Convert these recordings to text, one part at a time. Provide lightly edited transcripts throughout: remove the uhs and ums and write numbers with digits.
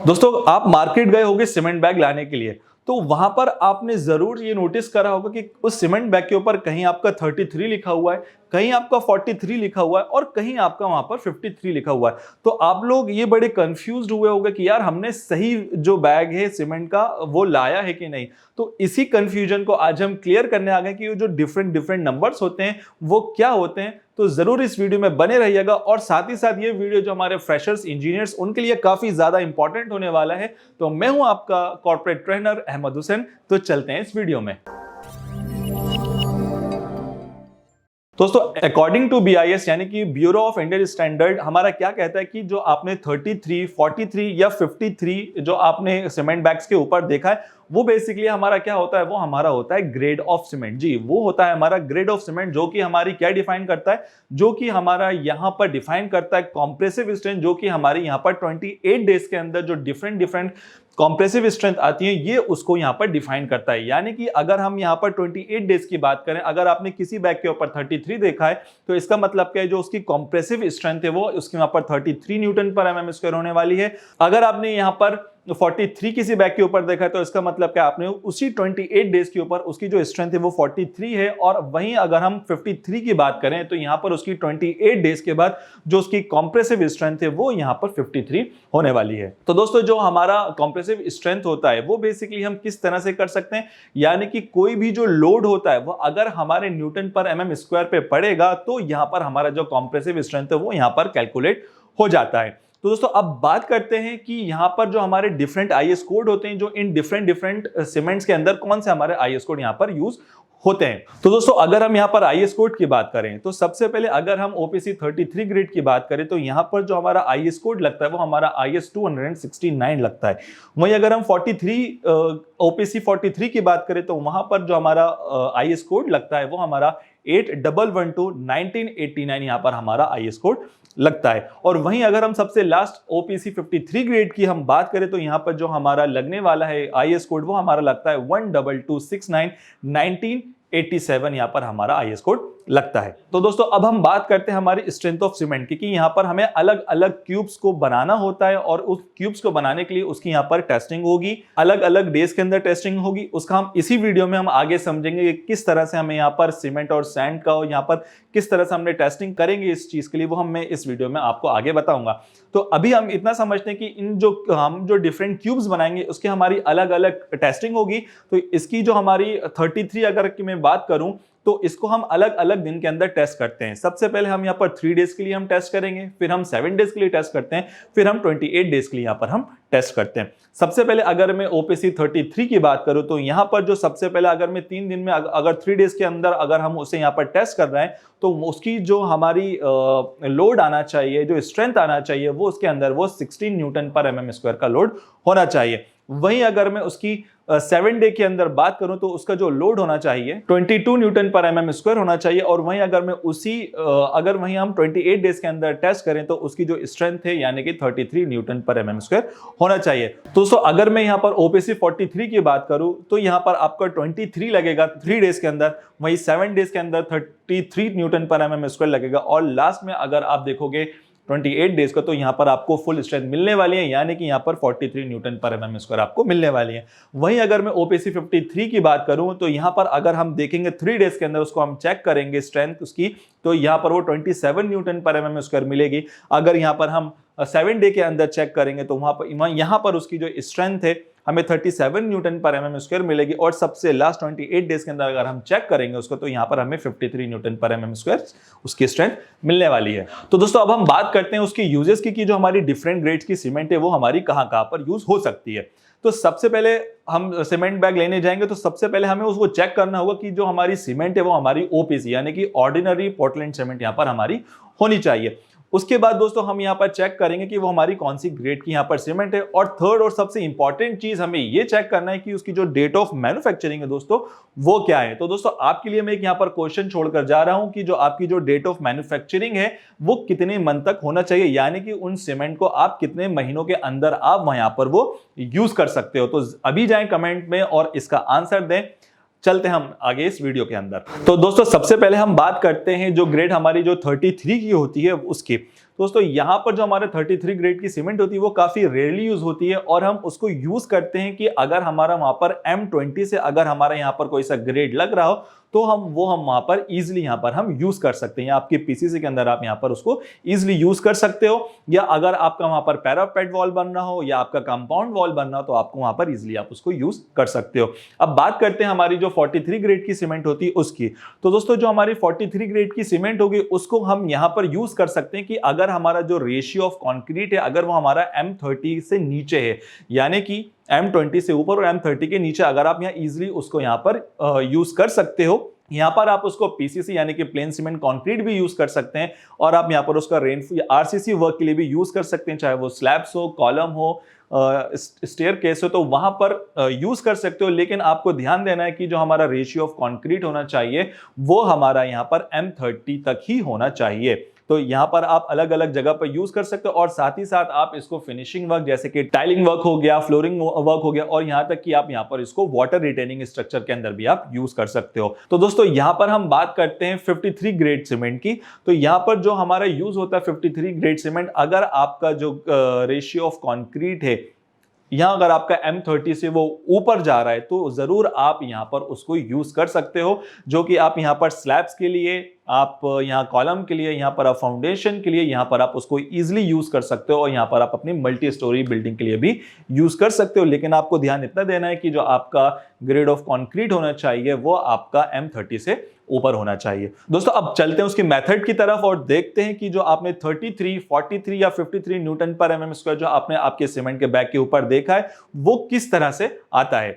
दोस्तों आप मार्केट गए होंगे सीमेंट बैग लाने के लिए, तो वहां पर आपने जरूर ये नोटिस करा होगा कि उस सीमेंट बैग के ऊपर कहीं आपका 33 लिखा हुआ है, कहीं आपका 43 लिखा हुआ है और कहीं आपका वहां पर 53 लिखा हुआ है। तो आप लोग ये बड़े कंफ्यूज्ड हुए होंगे कि यार हमने सही जो बैग है सीमेंट का वो लाया है कि नहीं। तो इसी कंफ्यूजन को आज हम क्लियर करने आ गए कि जो डिफरेंट डिफरेंट नंबर्स होते हैं वो क्या होते हैं। तो जरूर इस वीडियो में बने रहिएगा और साथ ही साथ ये वीडियो जो हमारे फ्रेशर्स इंजीनियर्स उनके लिए काफी ज्यादा इंपॉर्टेंट होने वाला है। तो मैं हूं आपका कॉर्पोरेट ट्रेनर अहमद हुसैन। तो चलते हैं इस वीडियो में। दोस्तों अकॉर्डिंग टू BIS यानी कि ब्यूरो ऑफ इंडियन स्टैंडर्ड हमारा क्या कहता है कि जो आपने 33, 43 या 53 जो आपने सीमेंट बैग्स के ऊपर देखा है वो बेसिकली हमारा क्या होता है, वो हमारा होता है ग्रेड ऑफ सीमेंट। जी वो होता है हमारा ग्रेड ऑफ सीमेंट, जो कि हमारी क्या डिफाइन करता है, जो कि हमारा यहां पर डिफाइन करता है कॉम्प्रेसिव स्ट्रेंथ, जो कि हमारी यहां पर 28 डेज के अंदर जो डिफरेंट डिफरेंट कॉम्प्रेसिव स्ट्रेंथ आती है ये उसको यहां पर डिफाइन करता है। यानी कि अगर हम यहां पर 28 डेज की बात करें, अगर आपने किसी बैग के ऊपर 33 देखा है तो इसका मतलब क्या है, जो उसकी कॉम्प्रेसिव स्ट्रेंथ है वो उसके यहां पर 33 न्यूटन पर mm स्क्वायर होने वाली है। अगर आपने यहां पर 43 किसी बैग के ऊपर देखा है तो इसका मतलब क्या, आपने उसी 28 डेज के ऊपर उसकी जो स्ट्रेंथ है वो 43 है। और वहीं अगर हम 53 की बात करें तो यहां पर उसकी 28 डेज के बाद जो उसकी कॉम्प्रेसिव स्ट्रेंथ है वो यहां पर 53 होने वाली है। तो दोस्तों जो हमारा कॉम्प्रेसिव स्ट्रेंथ होता है वो बेसिकली हम किस तरह से कर सकते हैं, यानी कि कोई भी जो लोड होता है वो अगर हमारे न्यूटन पर mm स्क्वायर पे पड़ेगा तो यहां पर हमारा जो कॉम्प्रेसिव स्ट्रेंथ है वो यहां पर कैलकुलेट हो जाता है। तो दोस्तों अब बात करते हैं कि यहां पर जो हमारे डिफरेंट IS कोड होते हैं, जो इन डिफरेंट डिफरेंट सीमेंट्स के अंदर कौन से हमारे IS कोड यहां पर यूज होते हैं। तो दोस्तों अगर हम यहां पर IS कोड की बात करें तो सबसे पहले अगर हम OPC 33 ग्रेड की बात करें तो यहां पर जो हमारा IS कोड लगता है वो हमारा IS 269 लगता है। वहीं अगर हम 43 OPC 43 की बात करें तो वहां पर जो हमारा IS कोड लगता है वो हमारा 8112 1989 यहां पर हमारा IS कोड लगता है। और वहीं अगर हम सबसे लास्ट OPC 53 ग्रेड की हम बात करें तो यहां पर जो हमारा लगने वाला है IS कोड वो हमारा लगता है 12269 1987 यहां पर हमारा IS कोड लगता है। तो दोस्तों अब हम बात करते हैं हमारी स्ट्रेंथ ऑफ सीमेंट की, कि यहां पर हमें अलग अलग क्यूब्स को बनाना होता है और उस क्यूब्स को बनाने के लिए उसकी यहां पर टेस्टिंग होगी, अलग अलग डेज के अंदर टेस्टिंग होगी। उसका हम इसी वीडियो में हम आगे समझेंगे कि किस तरह से हमें यहां पर सीमेंट और सैंड का और यहां पर किस तरह से हमने टेस्टिंग करेंगे इस चीज के लिए, वो मैं इस वीडियो में आपको आगे बताऊंगा। तो अभी हम इतना समझते हैं कि इन जो हम जो डिफरेंट क्यूब्स बनाएंगे उसकी हमारी अलग अलग टेस्टिंग होगी। तो इसकी जो हमारी 33 अगर की मैं बात करूं तो इसको हम अलग अलग दिन के अंदर टेस्ट करते हैं। सबसे पहले हम यहाँ पर 3 डेज के लिए हम टेस्ट करेंगे, फिर हम 7 डेज के लिए टेस्ट करते हैं, फिर हम 28 डेज के लिए यहाँ पर हम टेस्ट करते हैं। सबसे पहले अगर मैं OPC 33 की बात करूं तो यहाँ पर जो सबसे पहले अगर मैं 3 दिन में अगर 3 डेज के अंदर अगर हम उसे यहाँ पर टेस्ट कर रहे हैं तो उसकी जो हमारी लोड आना चाहिए, जो स्ट्रेंथ आना चाहिए वो उसके अंदर वो 16 न्यूटन पर mm स्क्वायर का लोड होना चाहिए। वहीं अगर मैं उसकी 7 डे के अंदर बात करूं तो उसका जो लोड होना चाहिए 22 न्यूटन पर mm स्क्वायर होना चाहिए। और वहीं अगर मैं अगर वहीं हम 28 डेज के अंदर टेस्ट करें तो उसकी जो स्ट्रेंथ है यानी कि 33 न्यूटन पर mm स्क्वायर होना चाहिए। तो दोस्तों अगर मैं यहां पर OPC 43 की बात करूं तो यहां पर आपका 23 लगेगा 3 डेज के अंदर, वहीं 7 डेज के अंदर 33 न्यूटन पर mm स्क्वायर लगेगा। और लास्ट में अगर आप देखोगे 28 डेज का तो यहां पर आपको फुल स्ट्रेंथ मिलने वाली है, यानी कि यहां पर 43 न्यूटन पर mm स्क्वायर आपको मिलने वाली है। वहीं अगर मैं OPC 53 की बात करूं तो यहां पर अगर हम देखेंगे 3 डेज के अंदर उसको हम चेक करेंगे स्ट्रेंथ उसकी, तो यहां पर वो 27 न्यूटन पर mm स्क्वायर मिलेगी। अगर यहां पर हम 7 डे के अंदर चेक करेंगे तो यहां पर उसकी जो स्ट्रेंथ है हमें 37 न्यूटन पर mm स्क्वायर मिलेगी। और सबसे लास्ट 28 डेज के अंदर अगर हम चेक करेंगे उसको तो यहां पर हमें 53 न्यूटन पर mm स्क्वायर उसकी स्ट्रेंथ मिलने वाली है। तो दोस्तों अब हम बात करते हैं उसकी यूजेस की, कि जो हमारी डिफरेंट ग्रेड्स की सीमेंट है वो हमारी कहां पर यूज हो सकती है। तो सबसे पहले हम सीमेंट बैग लेने जाएंगे तो सबसे पहले हमें उसको चेक करना होगा कि जो हमारी सीमेंट है वो हमारी OPC यानी कि ऑर्डिनरी पोर्टलैंड सीमेंट यहां पर हमारी होनी चाहिए। उसके बाद दोस्तों हम यहाँ पर चेक करेंगे कि वो हमारी कौन सी ग्रेड की यहाँ पर सीमेंट है। और थर्ड और सबसे इंपॉर्टेंट चीज हमें ये चेक करना है कि उसकी जो डेट ऑफ मैन्युफैक्चरिंग है दोस्तों वो क्या है। तो दोस्तों आपके लिए मैं एक यहाँ पर क्वेश्चन छोड़कर जा रहा हूं कि जो आपकी जो डेट ऑफ मैन्युफैक्चरिंग है वो कितने मंथ तक होना चाहिए, यानी कि उन सीमेंट को आप कितने महीनों के अंदर आप यहाँ पर वो यूज कर सकते हो। तो अभी जाएं कमेंट में और इसका आंसर दें। चलते हैं हम आगे इस वीडियो के अंदर। तो दोस्तों सबसे पहले हम बात करते हैं जो ग्रेड हमारी जो 33 की होती है उसकी। दोस्तों यहाँ पर जो हमारे 33 ग्रेड की सीमेंट होती है वो काफी रेयरली यूज होती है और हम उसको यूज करते हैं कि अगर हमारा वहां पर M20 से अगर हमारा यहाँ पर कोई सा ग्रेड लग रहा हो तो हम वहां पर इजीली यहाँ पर हम यूज कर सकते हैं। आपके पीसीसी के अंदर आप यहाँ पर उसको इजीली यूज कर सकते हो, या अगर आपका वहां पर पैरापेट वॉल बनना हो या आपका कंपाउंड वॉल बनना हो तो आपको वहां पर इजीली आप उसको यूज कर सकते हो। अब बात करते हैं हमारी जो 43 ग्रेड की सीमेंट होती है उसकी। तो दोस्तों जो हमारी 43 ग्रेड की सीमेंट होगी उसको हम यहां पर यूज कर सकते हैं कि अगर हमारा जो रेशियो ऑफ कंक्रीट है अगर वो हमारा M30 से नीचे है, यानी कि M20 से ऊपर और M30 के नीचे, अगर आप यहाँ इजीली उसको यहाँ पर यूज कर सकते हो। यहाँ पर आप उसको पीसीसी यानी कि प्लेन सीमेंट कंक्रीट भी यूज कर सकते हैं और आप यहाँ पर उसका आरसीसी वर्क के लिए भी यूज कर सकते हैं, चाहे वो स्लैब्स हो, कॉलम हो, स्टेयर केस हो, तो वहां पर यूज कर सकते हो। लेकिन आपको ध्यान देना है कि जो हमारा रेशियो ऑफ कंक्रीट होना चाहिए वो हमारा यहाँ पर M30 तक ही होना चाहिए। तो यहाँ पर आप अलग अलग जगह पर यूज कर सकते हो और साथ ही साथ आप इसको फिनिशिंग वर्क जैसे कि टाइलिंग वर्क हो गया, फ्लोरिंग वर्क हो गया और यहाँ तक कि आप यहाँ पर इसको वाटर रिटेनिंग स्ट्रक्चर के अंदर भी आप यूज कर सकते हो। तो दोस्तों यहाँ पर हम बात करते हैं 53 ग्रेड सीमेंट की। तो यहाँ पर जो हमारा यूज होता है 53 ग्रेड सीमेंट, अगर आपका जो रेशियो ऑफ कॉन्क्रीट है यहां अगर आपका M30 से वो ऊपर जा रहा है तो जरूर आप यहां पर उसको यूज कर सकते हो, जो कि आप यहां पर स्लैब्स के लिए, आप यहां कॉलम के लिए, यहां पर आप फाउंडेशन के लिए, यहां पर आप उसको इजीली यूज कर सकते हो और यहां पर आप अपनी मल्टी स्टोरी बिल्डिंग के लिए भी यूज कर सकते हो। लेकिन आपको ध्यान इतना देना है कि जो आपका ग्रेड ऑफ कंक्रीट होना चाहिए वो आपका M30 से ऊपर होना चाहिए। दोस्तों अब चलते हैं उसके मेथड की तरफ और देखते हैं कि जो आपने 33, 43 या 53 न्यूटन पर एमएम स्क्वायर जो आपने आपके सीमेंट के बैग के ऊपर देखा है वो किस तरह से आता है।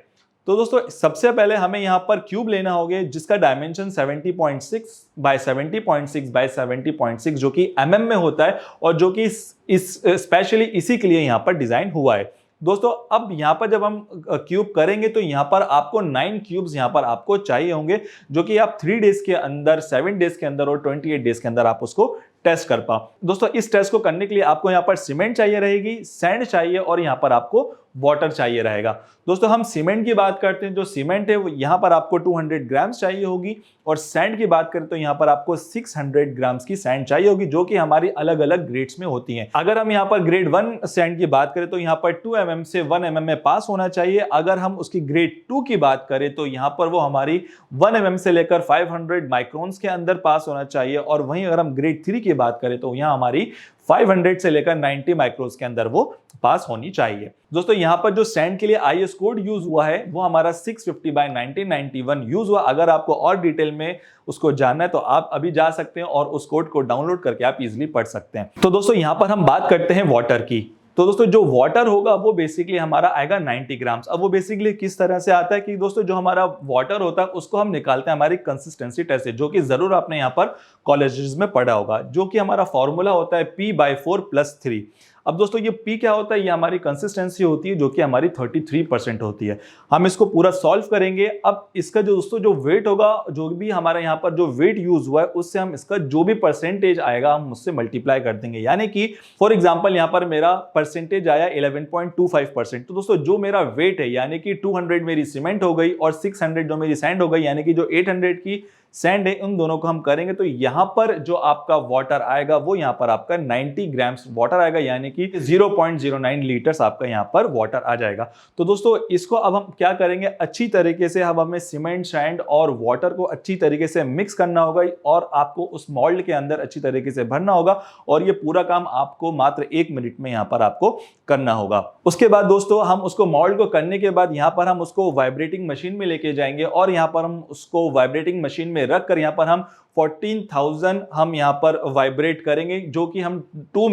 तो दोस्तों सबसे पहले हमें यहां पर क्यूब लेना होगा जिसका डायमेंशन 70.6 बाय 70.6 बाय 70.6 जो कि एमएम में होता है और जो कि इस स्पेशली इसी के लिए यहां पर डिजाइन हुआ है। दोस्तों अब यहां पर जब हम क्यूब करेंगे तो यहां पर आपको 9 क्यूब्स यहां पर आपको चाहिए होंगे, जो कि आप 3 डेज के अंदर, 7 डेज के अंदर और 28 डेज के अंदर आप उसको टेस्ट कर पाओ। दोस्तों इस टेस्ट को करने के लिए आपको यहां पर सीमेंट चाहिए रहेगी, सैंड चाहिए और यहां पर आपको वाटर चाहिए रहेगा। दोस्तों हम सीमेंट की बात करते हैं, जो सीमेंट है वो यहां पर आपको 200 ग्राम्स चाहिए होगी और सैंड की बात करें तो यहां पर आपको 600 ग्राम्स की सैंड चाहिए होगी, जो कि हमारी अलग अलग ग्रेड्स में होती हैं। अगर हम यहां पर ग्रेड 1 सैंड की बात करें तो यहां पर 2 mm से 1 mm में पास होना चाहिए। अगर हम उसकी ग्रेड 2 की बात करें तो यहां पर वो हमारी 1 mm से लेकर 500 माइक्रोन्स के अंदर पास होना चाहिए और वहीं अगर हम ग्रेड 3 की बात करें तो यहां हमारी 500 से लेकर 90 माइक्रोन्स के अंदर वो पास होनी चाहिए। दोस्तों यहां पर जो सैंड के लिए आईएस कोड यूज हुआ है वो हमारा 650 बाय 1991 यूज हुआ। अगर आपको और डिटेल में उसको जानना है तो आप अभी जा सकते हैं और उस कोड को डाउनलोड करके आप इजीली पढ़ सकते हैं। तो दोस्तों यहां पर हम बात करते हैं वाटर की। तो दोस्तों जो वाटर होगा वो बेसिकली हमारा आएगा 90 ग्राम्स। अब वो बेसिकली किस तरह से आता है कि दोस्तों जो हमारा वाटर होता है उसको हम निकालते हैं हमारी कंसिस्टेंसी टेस्ट से, जो कि जरूर आपने यहाँ पर कॉलेजेस में पढ़ा होगा, जो कि हमारा फॉर्मूला होता है P/4+3। अब दोस्तों ये P क्या होता है, ये हमारी कंसिस्टेंसी होती है जो कि हमारी 33% होती है। हम इसको पूरा सॉल्व करेंगे। अब इसका जो दोस्तों जो वेट होगा, जो भी हमारा यहाँ पर जो वेट यूज हुआ है उससे हम इसका जो भी परसेंटेज आएगा हम उससे मल्टीप्लाई कर देंगे। यानी कि फॉर एग्जांपल यहाँ पर मेरा परसेंटेज आया 11.25%। तो दोस्तों जो मेरा वेट है यानी कि 200 मेरी सीमेंट हो गई और 600 जो मेरी सैंड हो गई, यानी कि जो 800 की सैंड है, उन दोनों को हम करेंगे तो यहां पर जो आपका वाटर आएगा वो यहां पर आपका 90 ग्राम्स वाटर आएगा, यानी कि 0.09 लीटर्स आपका यहां पर वाटर आ जाएगा। तो दोस्तों इसको अब हम क्या करेंगे, अच्छी तरीके से अब हमें सीमेंट, सैंड और वाटर को अच्छी तरीके से मिक्स करना होगा और आपको उस मोल्ड के अंदर अच्छी तरीके से भरना होगा और ये पूरा काम आपको मात्र 1 मिनट में यहां पर आपको करना होगा। उसके बाद दोस्तों हम उसको मोल्ड को करने के बाद यहां पर हम उसको वाइब्रेटिंग मशीन में लेके जाएंगे और यहां पर हम उसको वाइब्रेटिंग मशीन में रख कर यहां पर हम 14,000 हम यहां पर वाइब्रेट करेंगे, जो कि हम 2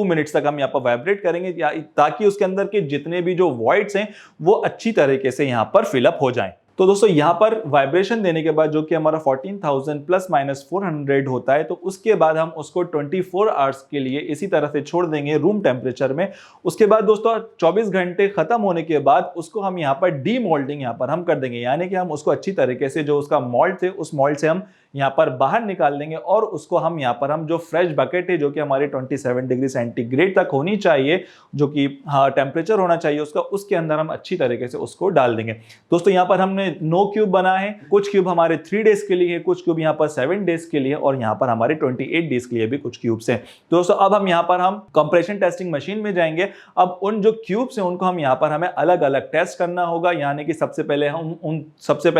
मिनट्स तक हम यहां पर वाइब्रेट करेंगे ताकि उसके अंदर के जितने भी जो वॉइड्स हैं वो अच्छी तरीके से यहां पर फिलअप हो जाएं। तो दोस्तों यहां पर वाइब्रेशन देने के बाद जो कि हमारा 14,000 ± 400 होता है, तो उसके बाद हम उसको 24 आवर्स के लिए इसी तरह से छोड़ देंगे रूम टेम्परेचर में। उसके बाद दोस्तों 24 घंटे खत्म होने के बाद उसको हम यहां पर डीमोल्डिंग यहां पर हम कर देंगे, यानी कि हम उसको अच्छी तरीके से जो उसका मोल्ड थे उस मोल्ड से हम यहाँ पर बाहर निकाल देंगे और उसको हम यहाँ पर हम जो फ्रेश बकेट है जो कि हमारे 27 डिग्री सेंटीग्रेड तक होनी चाहिए, जो कि हाँ टेम्परेचर होना चाहिए उसका, उसके अंदर हम अच्छी तरीके से उसको डाल देंगे। दोस्तों यहाँ पर हमने 9 क्यूब बना है, कुछ क्यूब हमारे 3 डेज के लिए है, कुछ क्यूब यहाँ पर 7 डेज के लिए और यहाँ पर हमारे 28 डेज के लिए भी कुछ क्यूब्स हैं। दोस्तों अब हम यहाँ पर हम कंप्रेशन टेस्टिंग मशीन में जाएंगे। अब उन जो क्यूब्स हैं उनको हम यहाँ पर हमें अलग अलग टेस्ट करना होगा, यानी कि सबसे पहले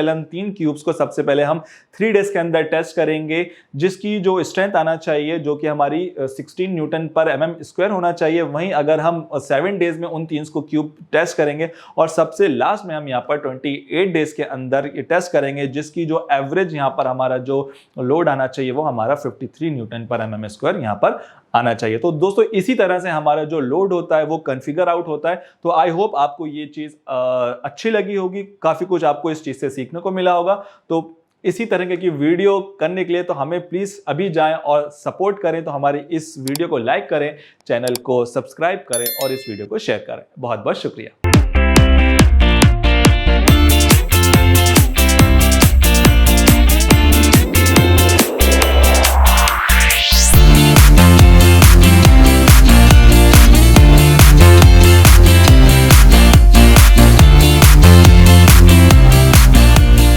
हम 3 क्यूब्स को सबसे पहले हम 3 डेज के अंदर टेस्ट करेंगे, जिसकी जो स्ट्रेंथ आना चाहिए जो कि हमारी 16 न्यूटन पर एमएम स्क्वायर होना चाहिए। वहीं अगर हम 7 डेज में उन 3 को क्यूब टेस्ट करेंगे और सबसे लास्ट में हम यहाँ पर 28 डेज के अंदर टेस्ट करेंगे, जिसकी जो एवरेज यहाँ पर हमारा जो लोड आना चाहिए वो हमारा 53 न्यूटन पर एमएम स्क्वायर यहाँ पर आना चाहिए। तो दोस्तों इसी तरह से हमारा जो लोड होता है वो कॉन्फ़िगर आउट होता है। तो आई होप आपको ये चीज़ अच्छी लगी होगी, काफ़ी कुछ आपको इस चीज़ से सीखने को मिला होगा। तो इसी तरह की वीडियो करने के लिए तो हमें प्लीज़ अभी जाएं और सपोर्ट करें। तो हमारी इस वीडियो को लाइक करें, चैनल को सब्सक्राइब करें और इस वीडियो को शेयर करें। बहुत बहुत शुक्रिया।